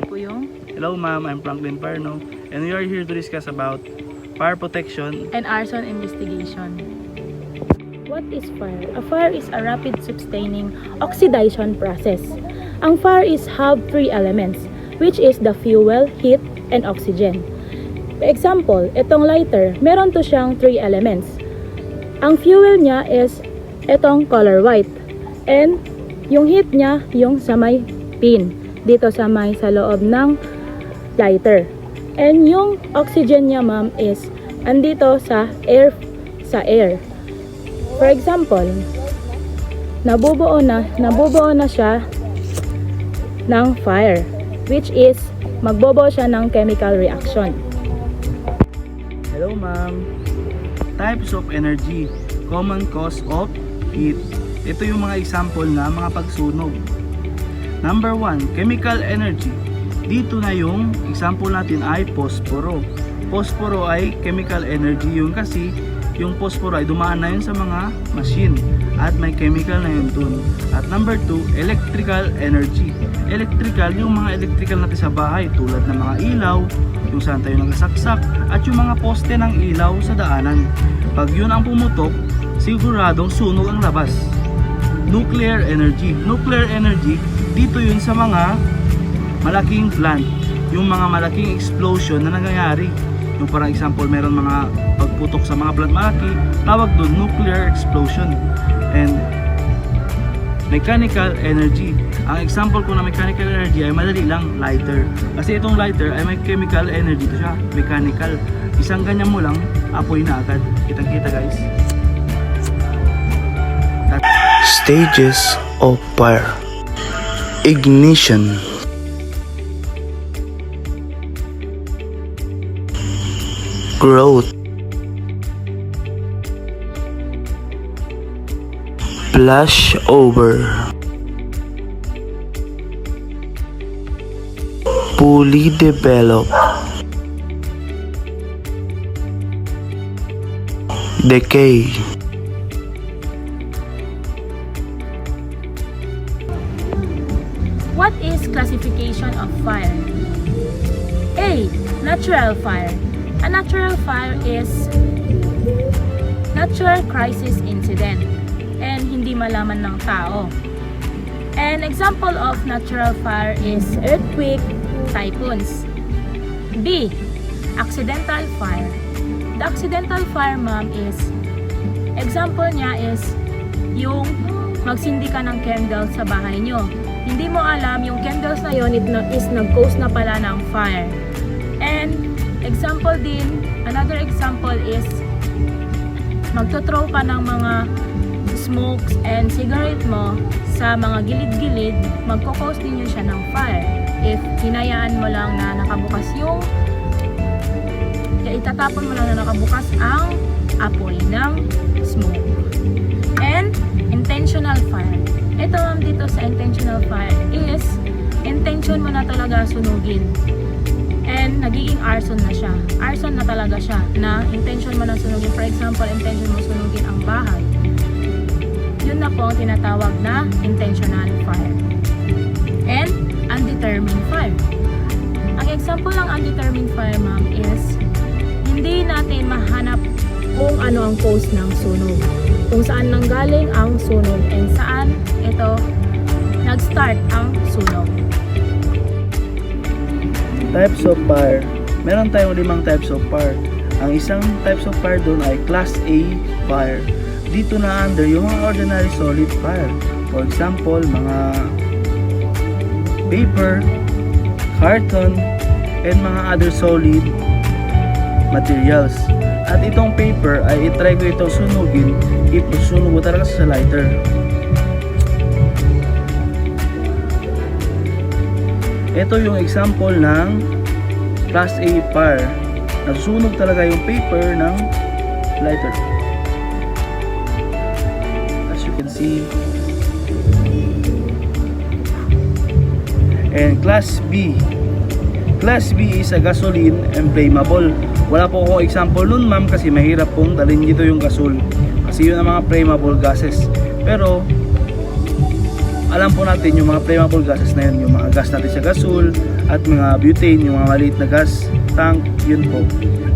po yung Hello ma'am, I'm Franklin Parno and we are here to discuss about fire protection. and arson investigation. What is fire? A fire is a rapid sustaining oxidation process. Ang fire have three elements, which is the fuel, heat, and oxygen. For example, itong lighter, meron to siyang three elements. Ang fuel niya is itong color white. And yung heat niya, yung sa may pin, dito sa loob ng lighter. And yung oxygen niya, ma'am, is andito sa air. For example, nabubuo na siya ng fire, which is magbobuo siya ng chemical reaction. Hello ma'am. Types of energy, common cause of heat. Ito yung mga example na mga pagsunog. Number 1, chemical energy. Dito na yung example natin ay posporo. Posporo ay chemical energy yun kasi yung posporo ay dumaan na yun sa mga machine at may chemical na yun dun. At number 2, electrical energy. Electrical, yung mga electrical natin sa bahay tulad ng mga ilaw, yung saan tayo nagasaksak, at yung mga poste ng ilaw sa daanan. Pag yun ang pumutok, siguradong sunog ang labas. Nuclear energy. Nuclear energy, dito yun sa mga malaking plant, yung mga malaking explosion na nangyayari. Yung parang example, meron mga pagputok sa mga plant malaki, tawag doon nuclear explosion. And mechanical energy. Ang example ko na mechanical energy ay madali lang, lighter. Kasi itong lighter ay may chemical energy to siya, mechanical. Isang ganyan mo lang, apoy na agad. Kitang-kita guys. Stages of fire. Ignition. Growth. Flashover. Fully developed. Decay. What is classification of fire? A. Natural fire. A natural fire is natural crisis incident and hindi malaman ng tao. An example of natural fire is earthquake, typhoons. B. Accidental fire. The accidental fire, ma'am, is example niya is yung magsindi ka ng candle sa bahay nyo. Hindi mo alam yung candles na yun is nag-cause na pala ng fire. And example din, another example is magto-throw ka ng mga smokes and cigarette mo sa mga gilid-gilid, magko-cause din yun siya ng fire. If hinayaan mo lang na nakabukas yung itatapon mo lang na nakabukas ang apoy ng smoke. And intentional fire. Ito ma'am dito sa intentional fire is intention mo na talaga sunugin. And nagiging arson na siya. Arson na talaga siya na intention mo na sunugin. For example, intention mo sunugin ang bahay. Yun na po ang tinatawag na intentional fire. And undetermined fire. Ang example ng undetermined fire, ma'am, is hindi natin mahanap kung ano ang cause ng sunog. Kung saan nanggaling ang sunog and saan ito nag-start ang sunog. Types of fire. Meron tayong 5 types of fire. Ang isang types of fire doon ay Class A fire. Dito na under yung mga ordinary solid fire. For example, mga paper, carton, and mga other solid materials. At itong paper ay itry ko itong sunugin if susunog mo talaga sa lighter. Ito yung example ng Class A fire. Nasusunog talaga yung paper ng lighter. As you can see. And Class B. Class B is a gasoline and flammable. Wala po akong example nun, ma'am, kasi mahirap pong dalhin dito yung gasol. Kasi yun ang mga flammable gases. Pero alam po natin yung mga flammable gases na yun, yung mga gas natin sa gasol at mga butane, yung mga maliit na gas tank, yun po.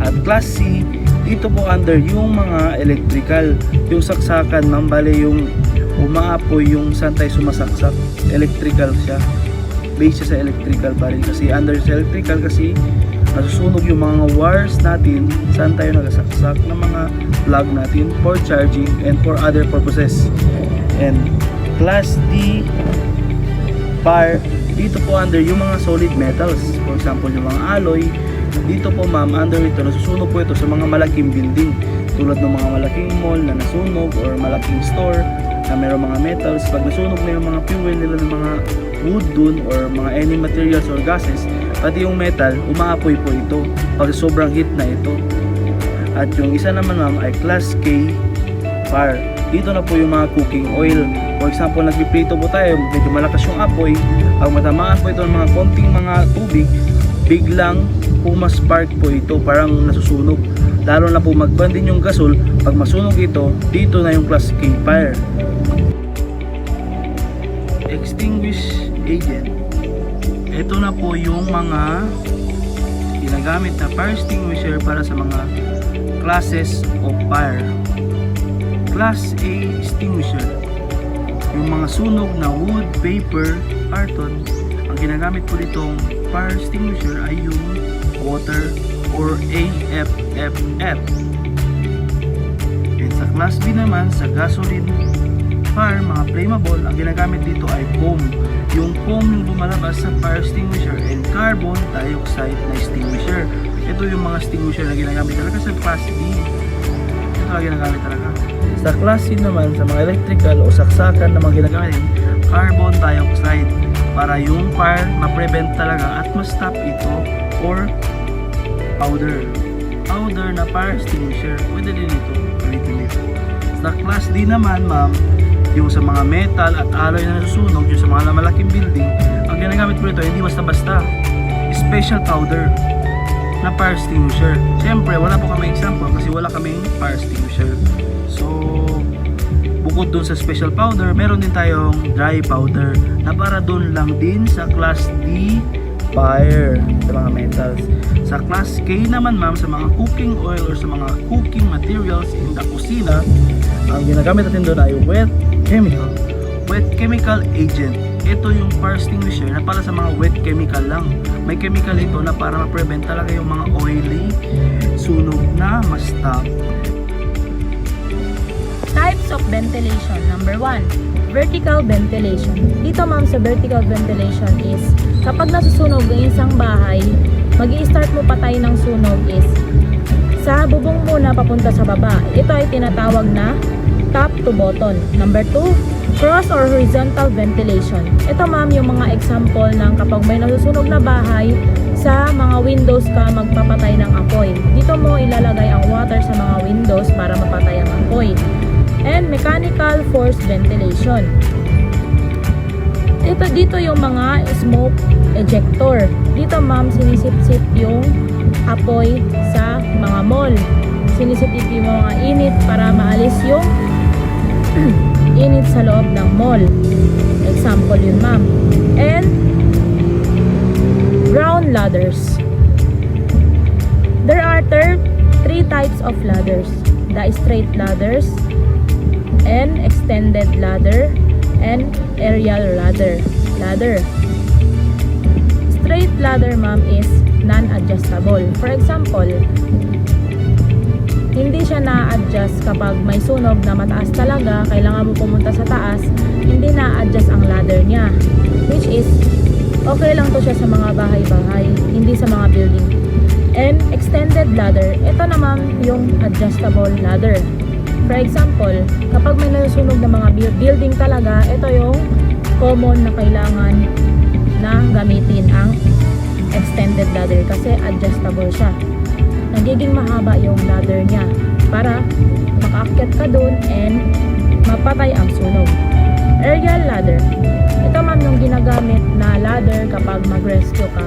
At class C, dito po under yung mga electrical, yung saksakan, ma'am, bale yung umaapoy, yung saan tayo sumasaksak, electrical siya, base siya sa electrical pa rin, kasi under sa electrical kasi nasusunog yung mga wires natin, saan tayo nagasaksak ng mga plug natin for charging and for other purposes. And class D fire, dito po under yung mga solid metals, for example yung mga alloy, dito po ma'am, under ito, nasusunog po ito sa mga malaking building, tulad ng mga malaking mall na nasunog or malaking store na mayroong mga metals. Pag nasunog na yung mga fuel nila ng mga wood dun or mga any materials or gases, pati yung metal, umaapoy po ito kasi sobrang heat na ito. At yung isa naman ma'am ay class K fire. Dito na po yung mga cooking oil. For example, nagpiprito po tayo, medyo malakas yung apoy, pag matamaan po ito ng mga konting mga tubig, biglang pumaspark po ito, parang nasusunog. Lalo na po magbandin yung gasol, pag masunog ito, dito na yung class K fire. Extinguish agent. Ito na po yung mga ginagamit na fire extinguisher para sa mga classes of fire. Class A extinguisher, yung mga sunog na wood, paper, carton. Ang ginagamit po ditong fire extinguisher ay yung water or AFFF. And sa class B naman, sa gasoline fire, mga flammable, ang ginagamit dito ay foam. Yung foam yung lumalabas sa fire extinguisher and carbon dioxide na extinguisher. Ito yung mga extinguisher na ginagamit talaga sa class B. Ito ang ginagamit talaga. Sa class C naman, sa mga electrical o saksakan na mga ginagamit, carbon dioxide, para yung fire ma-prevent talaga at ma-stop ito, or powder na fire extinguisher, pwede din ito gamitin dito. Sa class D naman ma'am, yung sa mga metal at alloy na nasusunog, yung sa mga malaking building, ang ginagamit po ito hindi basta-basta, special powder na fire extinguisher. Siyempre wala po kami example kasi wala kaming fire extinguisher. So bukod dun sa special powder, meron din tayong dry powder na para dun lang din sa class D fire, sa mga metals. Sa class K naman ma'am, sa mga cooking oil or sa mga cooking materials in the kusina, ang ginagamit natin doon ay wet chemical agent. Ito yung fire extinguisher na para sa mga wet chemical lang. May chemical ito na para ma-prevent talaga yung mga oily sunog na ma-stop. Types of ventilation. Number 1, vertical ventilation. Dito ma'am sa vertical ventilation is kapag nasusunog ang isang bahay, mag-i-start mo patay ng sunog is sa bubong muna papunta sa baba. Ito ay tinatawag na top to bottom. Number 2, cross or horizontal ventilation. Ito ma'am yung mga example ng kapag may nasusunog na bahay, sa mga windows ka magpapatay ng apoy. Dito mo ilalagay ang water sa mga windows para mapatay ang apoy. And mechanical force ventilation. Dito yung mga smoke ejector. Dito ma'am sinisip-sip yung apoy sa mga mall. Sinisip-sip yung mga init para maalis yung init sa loob ng mall. Example yun ma'am. And ground ladders. There are three types of ladders. The straight ladders, and extended ladder, and aerial ladder. Straight ladder ma'am is non-adjustable. For example, hindi siya na-adjust kapag may sunog na mataas talaga, kailangan mo pumunta sa taas, hindi na-adjust ang ladder niya. Which is, okay lang to siya sa mga bahay-bahay, hindi sa mga building. And extended ladder, ito naman yung adjustable ladder. For example, kapag may nasusunog na mga building talaga, ito yung common na kailangan na gamitin ang extended ladder kasi adjustable siya. Nagiging mahaba yung ladder niya para makaakyat ka dun and mapatay ang sunog. Aerial ladder. Ito ma'am yung ginagamit na ladder kapag mag-rescue ka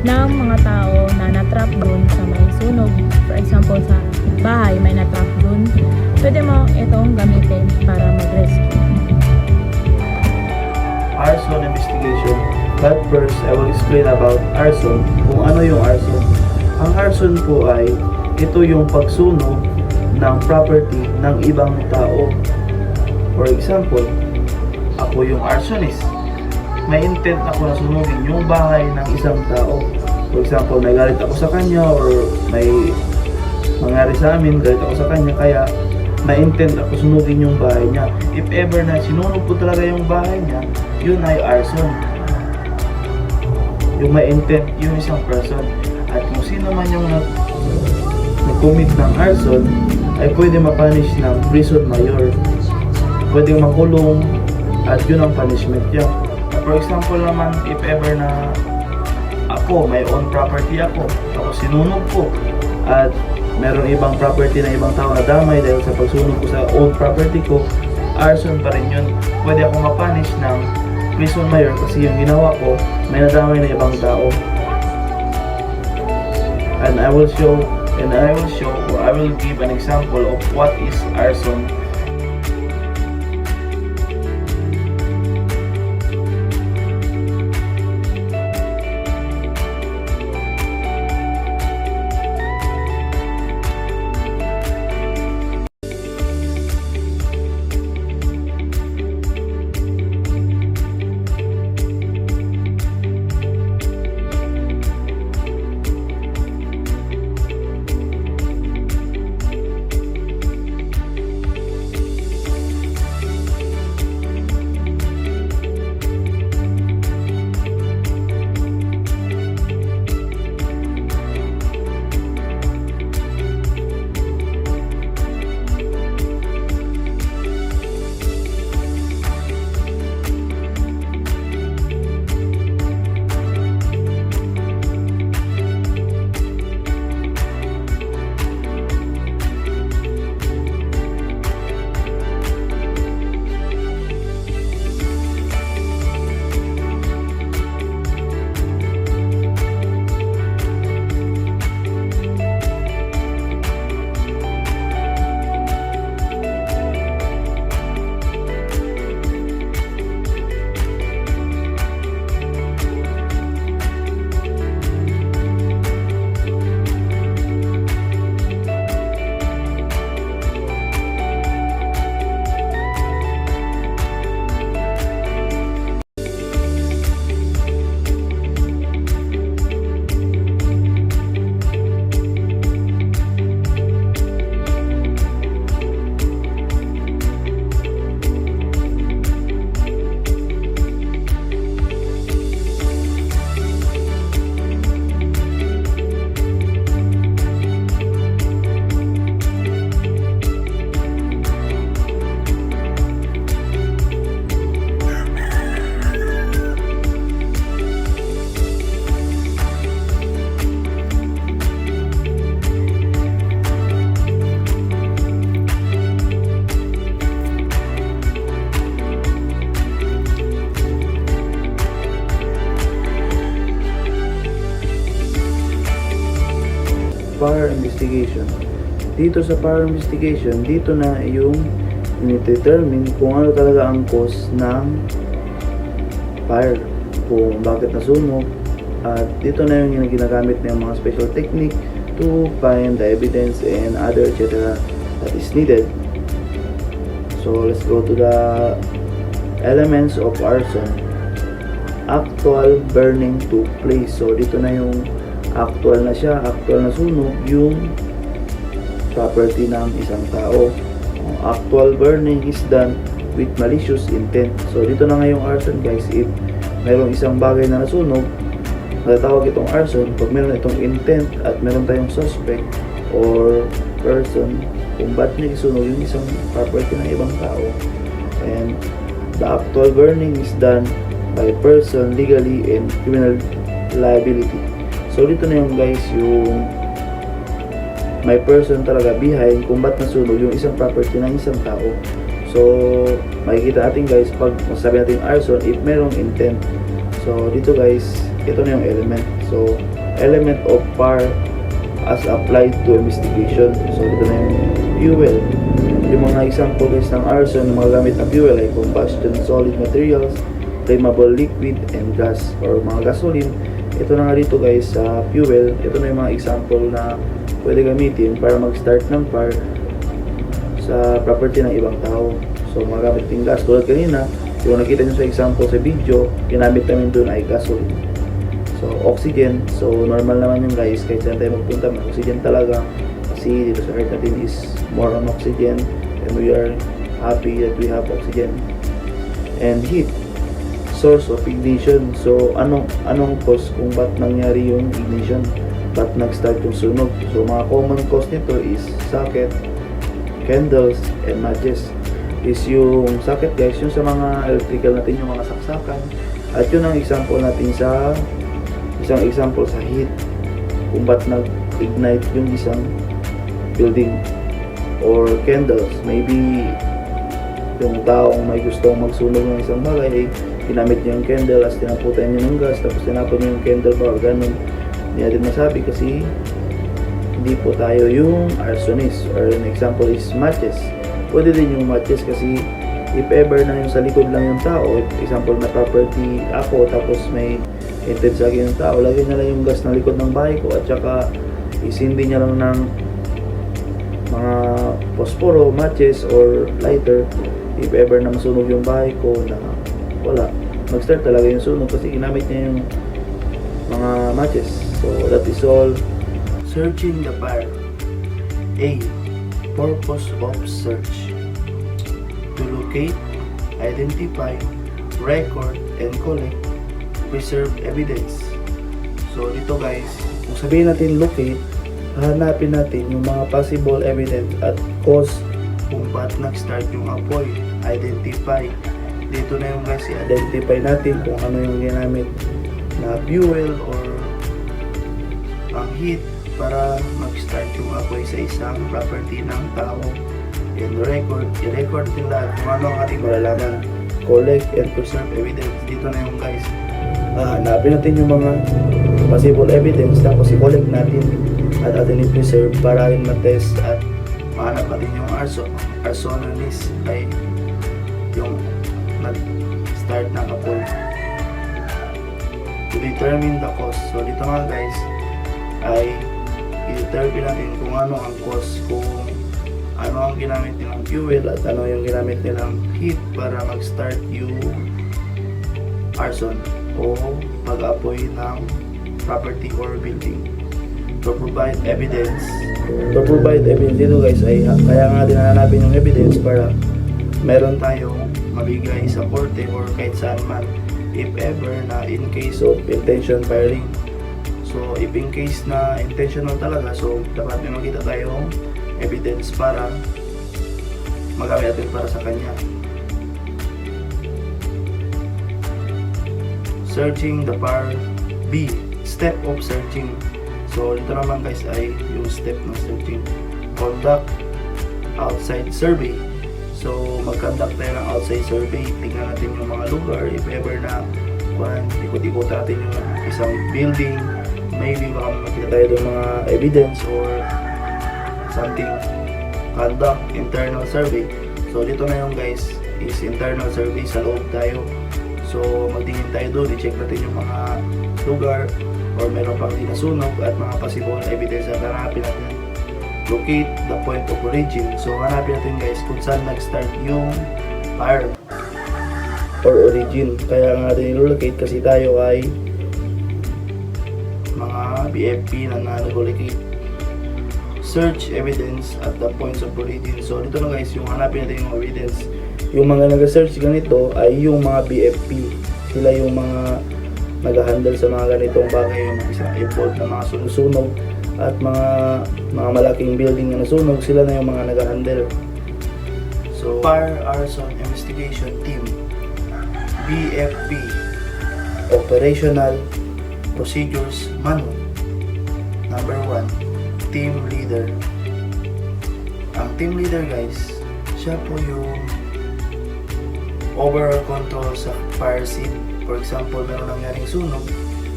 ng mga tao na natrap dun sa may sunog. For example, sa bahay may natrap dun. Pwede mo itong gamitin para mag-rescue. arson investigation. But first, I will explain about arson, kung ano yung arson. Ang arson po ay, ito yung pagsunog ng property ng ibang tao. For example, ako yung arsonist. May intent ako na sunugin yung bahay ng isang tao. For example, may galit ako sa kanya or may mangyari sa amin, galit ako sa kanya, kaya na-intent ako sunugin yung bahay niya. If ever na sinunog ko talaga yung bahay niya, yun ay arson. Yung may intent, yung isang person. At kung sino man yung nag-commit ng arson, ay pwede mapunish ng prison mayor. Pwede makulong at yun ang punishment niya. For example naman, if ever na ako, may own property ako, tapos sinunog ko, at meron ibang property na ibang tao na damay dahil sa pagsunog ko sa own property ko, arson pa rin yun. Pwede ako mapunish ng prison mayor kasi yung ginawa ko, may nadamay na ibang tao. And I will give an example of what is arson. Fire investigation. Dito sa fire investigation, dito na yung determine kung ano talaga ang cause ng fire, kung bakit nasunog, at dito na yung ginagamit ng mga special technique to find the evidence and other etc. that is needed. So let's go to the elements of arson. Actual burning took place. So dito na yung actual na siya, actual na sunog yung property ng isang tao. Actual burning is done with malicious intent. So dito na ngayong arson guys, if mayroong isang bagay na nasunog, natatawag itong arson pag meron itong intent at meron tayong suspect or person kung ba't niya isunog yung isang property ng ibang tao. And the actual burning is done by person legally and criminal liability. So dito na yung guys, yung may person talaga behind kung ba't nasunog yung isang property ng isang tao. So makikita natin guys pag masabi natin arson if merong intent. So dito guys, ito na yung element. So element of fire as applied to investigation. So dito na yung fuel. Yung mga example guys ng arson, yung mga gamit na fuel ay combustion solid materials, flammable liquid and gas or mga gasoline. Ito na nga dito guys sa fuel, ito na yung mga example na pwede gamitin para mag-start ng fire sa property ng ibang tao. So magamit din gas tulad kanina, yung nakita nyo sa example sa video, ginamit namin doon ay gasoline. So oxygen, so normal naman yung guys, kahit saan tayo magpunta may oxygen talaga kasi dito sa earth natin is more on oxygen and we are happy that we have oxygen. And heat, source of ignition. So anong cause kung ba't nangyari yung ignition, ba't nag-start yung sunog? So mga common cause nito is socket, candles, and matches. Is yung socket guys, yung sa mga electrical natin, yung mga saksakan. At yun ang example natin sa isang example sa heat, kung ba't nag-ignite yung isang building. Or candles, maybe yung taong may gustong magsunog ng isang bagay ay ginamit niya yung candle as tinaputan niya ng gas tapos tinapon niya yung candle ba or ganun. Hindi natin masabi kasi hindi po tayo yung arsonist. Or an example is matches. Pwede din yung matches kasi if ever na yung sa likod lang yung tao, if example na property ako tapos may hinted sa akin yung tao, lagyan niya lang yung gas na likod ng bahay ko at saka isindi niya lang ng mga posporo, matches or lighter. If ever na masunog yung bahay ko na wala, mag-start talaga yung sunog kasi ginamit niya yung mga matches. So that is all. Searching the fire. A. Purpose of search: to locate, identify, record, and collect, preserve evidence. So dito guys, kung sabihin natin locate, hahanapin natin yung mga possible evidence at cause kung ba't nag-start yung apoy. Identify, dito na yung guys, i-identify natin kung ano yung ginamit na fuel or ang heat para mag-start yung apoy sa isang property ng tao. And record, i-record din lahat kung ano ang ating malalaman. Collect and preserve evidence, dito na yung guys, hanapin natin yung mga possible evidence tapos i-collect natin at atin i-preserve para rin matest at mahanap natin yung arsonist ay yung nag-start ng apoy. To determine the cause. So dito nga guys ay i-determine natin kung ano ang cause, kung ano ang ginamit nilang fuel at ano yung ginamit nilang heat para mag-start yung arson o pag-apoy ng property or building. To provide evidence. To provide evidence dito guys ay kaya nga din hanapin yung evidence para meron tayong mabigay sa korte or kahit saan man if ever na in case of intention firing. So if in case na intentional talaga, so dapat may makita tayong evidence para magamit natin para sa kanya. Searching the fire. B. Step of searching. So dito naman guys ay yung step ng searching. Conduct outside survey. So mag-conduct tayo ng outside survey. Tingnan natin yung mga lugar if ever na ikot-ikot natin yung isang building, maybe baka makita tayo doon mga evidence or something. Conduct internal survey. So dito na yung guys is internal survey, sa loob tayo. So magtingin tayo doon, i-check natin yung mga lugar or meron pang di nasunog at mga possible evidence at hanapin natin. Locate the point of origin. So hanapin natin guys kung saan nag-start yung fire or origin. Kaya nga din locate kasi tayo ay mga BFP na nag-locate. Search evidence at the points of origin. So dito na guys yung hanapin natin yung evidence. Yung mga nag-search ganito ay yung mga BFP. Sila yung mga nag-handle sa mga ganitong bagay, yung isang involved na mga sunog at mga malaking building na nasunog, sila na yung mga nag-handle. So Fire Arson Investigation Team, BFP, Operational Procedures Manual. Number 1, Team Leader. Ang team leader guys, siya po yung overall control sa fire scene. For example, meron nangyaring sunog,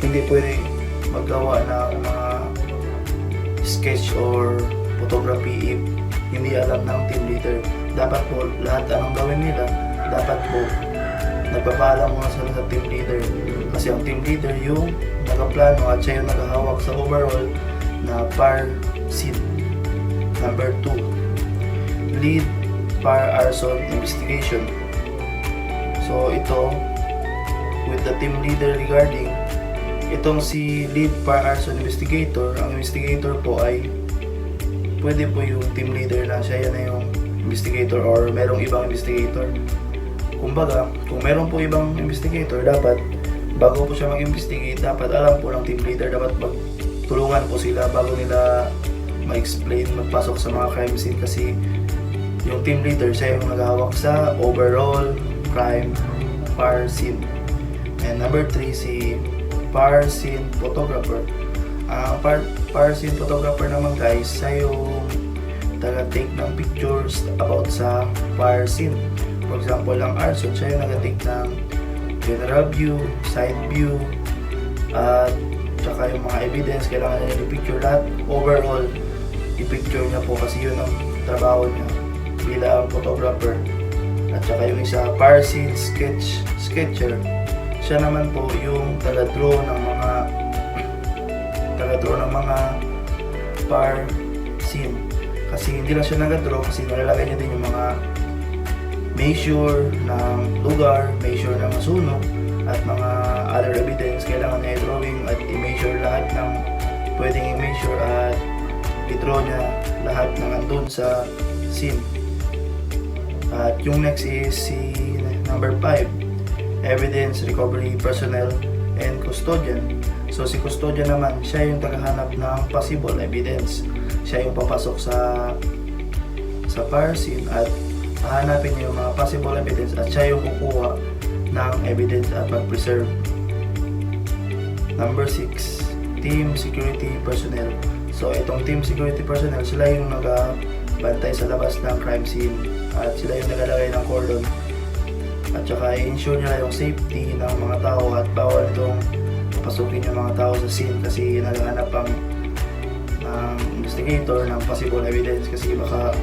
hindi pwede magawa na mga sketch or photography if hindi alam ng team leader. Dapat po lahat anong gawin nila, dapat po nagpapaalam muna sila sa team leader. Kasi ang team leader yung nagaplano at siya yung naghahawak sa overall na fire scene. Number 2, lead fire arson investigation. So ito, with the team leader regarding, itong si lead fire arson investigator, ang investigator po ay pwede po yung team leader na siya yan na yung investigator or merong ibang investigator. Kumbaga, kung meron po ibang investigator, dapat bago po siya mag-investigate, dapat alam po ng team leader, dapat magtulungan po sila bago nila ma-explain, magpasok sa mga crime scene kasi yung team leader, siya yung naghahawak sa overall crime fire scene. And number 3, si fire scene photographer. Ang fire scene photographer naman guys, siya yung taga-take ng pictures about sa fire scene. For example, ang arson, siya yung nag-take ng general view, side view, at saka yung mga evidence, kailangan niya i-picture lahat. Overall, i-picture niya po kasi yun ang trabaho niya bilang photographer. At saka yung isa, fire scene sketcher, siya naman po yung taga-draw ng mga fire scene. Kasi hindi lang siya nag-draw kasi nalalagay niya din yung mga measure ng lugar, measure ng sunog, at mga other evidence. Kailangan niya i-drawing at i-measure lahat ng pwedeng i-measure at i-draw niya lahat ng andun sa scene. At yung next is si number 5, evidence recovery personnel and custodian. So si custodian naman, siya yung tagahanap ng possible evidence. Siya yung papasok sa fire scene at hahanapin niya yung mga possible evidence at siya yung kukuha ng evidence at mag-preserve. Number 6, team security personnel. So itong team security personnel, sila yung nagbantay sa labas ng crime scene at sila yung nagalagay ng cordon at saka i-ensure nila yung safety ng mga tao at bawal itong papasukin yung mga tao sa scene kasi naghahanap ng investigator ng possible evidence kasi baka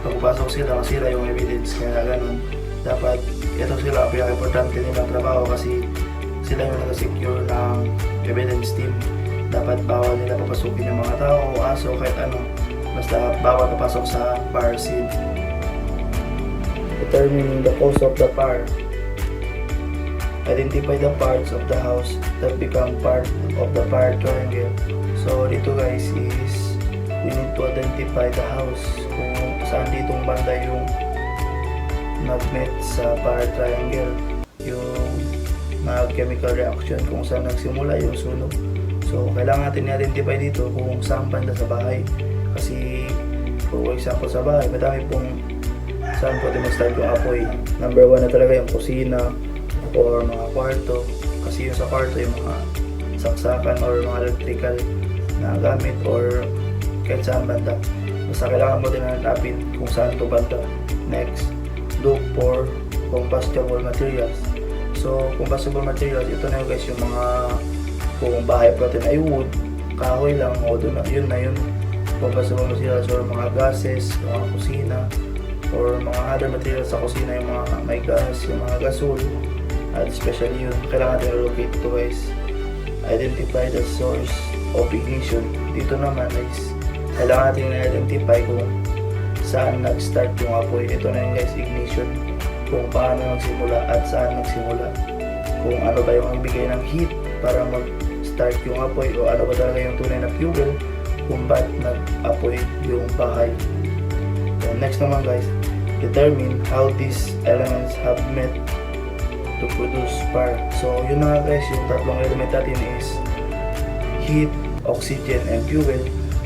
pagpapasok sila masira yung evidence, kaya ganun dapat ito sila ang pinaka-importante nilang trabaho kasi sila yung nag-secure ng evidence team. Dapat bawal nila papasukin yung mga tao o aso kahit ano, basta bawal papasok sa fire scene. Determining the cause of the fire. Identify the parts of the house that become part of the fire triangle. So dito guys is we need to identify the house kung saan ditong banda yung nag-met sa fire triangle, yung chemical reaction kung saan nagsimula yung sunog. So kailangan natin i-identify dito kung saan banda sa bahay kasi for example sa bahay madami pong saan pwede mag-start yung apoy. Number 1 na talaga yung kusina or mga kwarto kasi yung sa kwarto yung mga saksakan or mga electrical na gamit or kahit saan banda. Basta kailangan mo din hanapin kung saan to banda. Next, look for combustible materials. So, combustible materials, ito na yun guys, yung mga kung bahay natin ay wood, kahoy lang, o doon na yun. Combustible materials or mga gases, mga kusina, or mga other materials sa kusina, yung mga may gas, yung mga gasol, at especially yun, kailangan natin locate ito guys. Identify the source of ignition. Dito naman guys, kailangan natin i-identify kung saan nag-start yung apoy. Ito na yung guys, ignition. Kung paano nagsimula at saan nagsimula. Kung ano ba yung nagbigay ng heat para mag-start yung apoy o ano ba talaga yung tunay na fuel kung ba't nag-apoy yung bahay. So, next naman guys, determine how these elements have met to produce fire. So yun na guys, yung tatlong element natin is heat, oxygen, and fuel.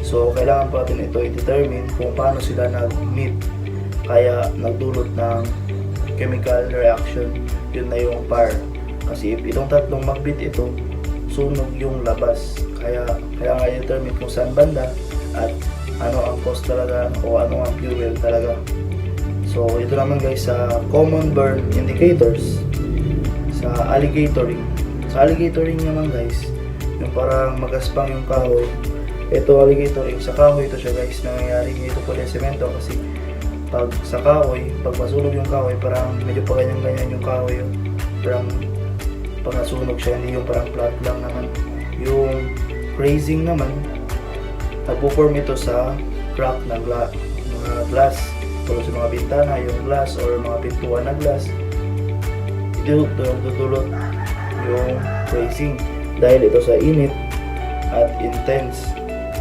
So kailangan pa natin ito i-determine kung paano sila nag-meet kaya nagdulot ng chemical reaction, yun na yung fire. Kasi if itong tatlong mag-meet ito, sunog yung labas. Kaya kailangan i-determine kung saan banda at ano ang cause talaga o ano ang fuel talaga. So ito naman guys sa common burn indicators sa alligatoring. Sa alligatoring naman guys, yung parang magaspang yung kahoy. Ito alligatoring, sa kahoy ito siya guys, nangyayari ito po yung semento kasi pag sa kahoy, pag masunog yung kahoy, parang medyo pa ganyan-ganyan yung kahoy. parang pag nasunog siya, hindi yung parang flat lang naman. Yung grazing naman, nagpo-form ito sa crack ng mga glass. Tulad sa mga bintana, yung glass or mga pintuan na glass, dudulot yung grazing dahil ito sa init at intense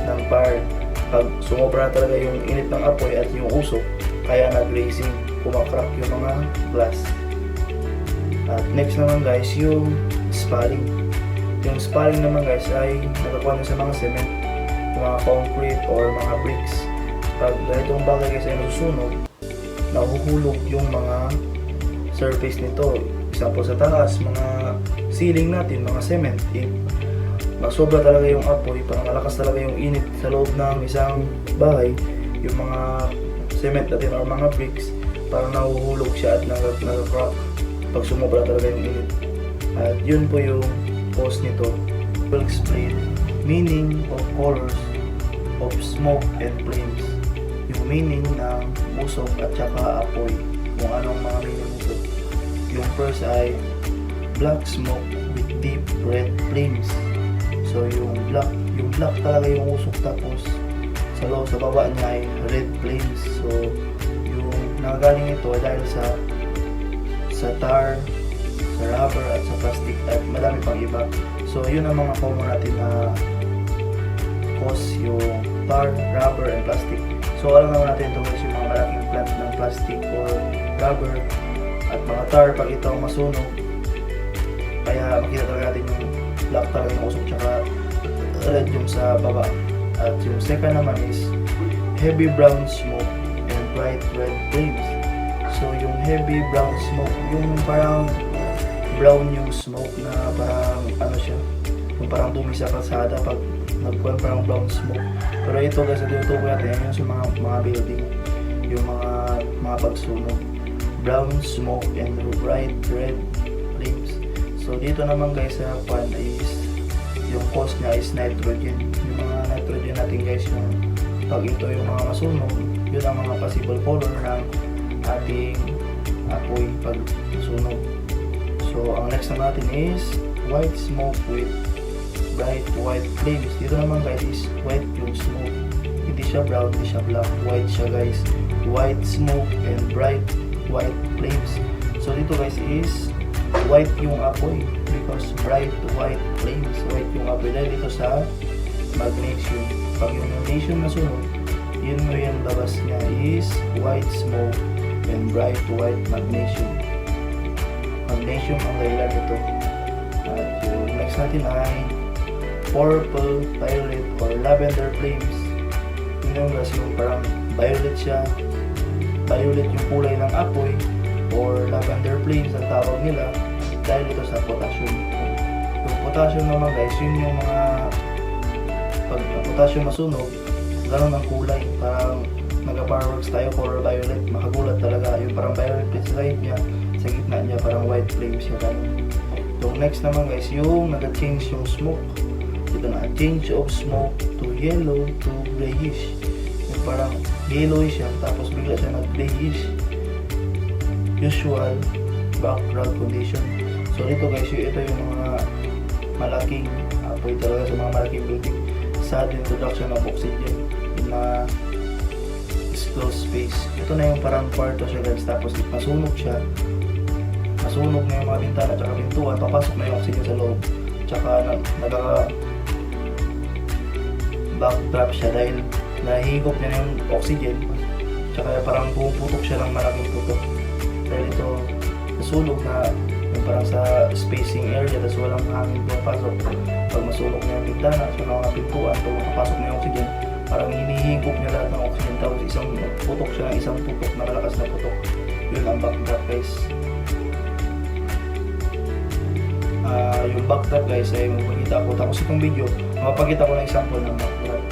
ng fire. Pag sumobra talaga yung init ng apoy at yung usok, kaya nag-grazing, kumakrack yung mga glass. At next naman guys, yung spalling. Yung spalling naman guys ay nakakuha na sa mga cement, mga concrete or mga bricks. Pag ganitong bagay guys ay nasusunog, nahuhulog yung mga surface nito. Example sa taas, mga ceiling natin, mga cement. Masobra talaga yung apoy, parang malakas talaga yung init sa loob ng isang bahay, yung mga cement natin or mga bricks, parang nahuhulog siya at nag-crack pag sumobra talaga yung init. At yun po yung cause nito. Will explain meaning of colors of smoke and flames. Yung meaning ng usok at saka apoy, kung anong mga meaning nito. Yung first ay black smoke with deep red flames. So yung black talaga yung usok, tapos sa baba niya ay red flames. So yung nangagaling ito ay dahil sa tar, sa rubber at sa plastic at madami pang iba. So yun ang mga common natin na cause, yung tar, rubber and plastic. So alam naman natin ito guys, yung mga malaking plant ng plastic or rubber at mga tar, pag ito masunog, kaya makita talaga natin yung black talaga yung usok tsaka red yung sa baba. At yung second naman is heavy brown smoke and bright red flames. So yung heavy brown smoke, yung parang brown yung smoke na parang ano siya, yung parang dumi sa kalsada pag nagkuhan parang brown smoke. Pero ito guys, na tinutukoy natin yun sa mga building, yung mga pagsunog, brown smoke and bright red flames. So dito naman guys sa pan is yung cause niya is nitrogen. Yung mga nitrogen natin guys, yung pag ito yung mga masunog, yun ang mga possible color ng ating apoy pag masunog. So ang next na natin is white smoke with bright white flames. Dito naman guys is white yung smoke, hindi siya brown, hindi siya black, white siya guys. White smoke and bright white flames. So dito guys is white yung apoy because bright white flames. White yung apoy dahil dito sa magnesium. Pag yung magnesium nasunog, yun mo yung labas niya is white smoke and bright white magnesium. Magnesium ang layla nito. At yung next natin ay purple, violet or lavender flames. Yung guys, yung parang violet siya, violet yung kulay ng apoy or lavender flames ang tawag nila dahil ito sa potassium. Yung potassium naman guys, yun yung mga pag ang potassium masunog, gano'n ang kulay, parang nag-fireworks tayo for violet, makagulat talaga. Yung parang violet sa side niya, sa gitna niya parang white flames siya gano'n. Yung next naman guys, yung nag-change yung smoke. Ito na, change of smoke to yellow to grayish. Yung parang yellowish siya, tapos bigla siya nag-grayish. Usual background condition. So dito guys, ito yung mga malaking apoy talaga sa mga malaking building. Sudden introduction of oxygen na closed space. Ito na yung parang kwarto siya guys, tapos masunog siya. Masunog na yung mga bintana at pintuan, papasok na yung oxygen sa loob. Tsaka backtrap siya dahil nahihigop niya na yung oxygen. Tsaka parang pumuputok siya ng malaking putok. Dahil ito nasunog na yung parang sa spacing area, tapos walang hangin pumapasok. Pag masunog na yung bintana at mga pintuan, pag makapasok na yung oxygen, parang hinihigop niya lahat ng oxygen, tapos isang putok siya ng isang putok na malakas na putok. Yun ang backtrap guys. Yung backtrap guys ay mapagkita ko, tapos itong video mapagkita ko ng example ng backtrap.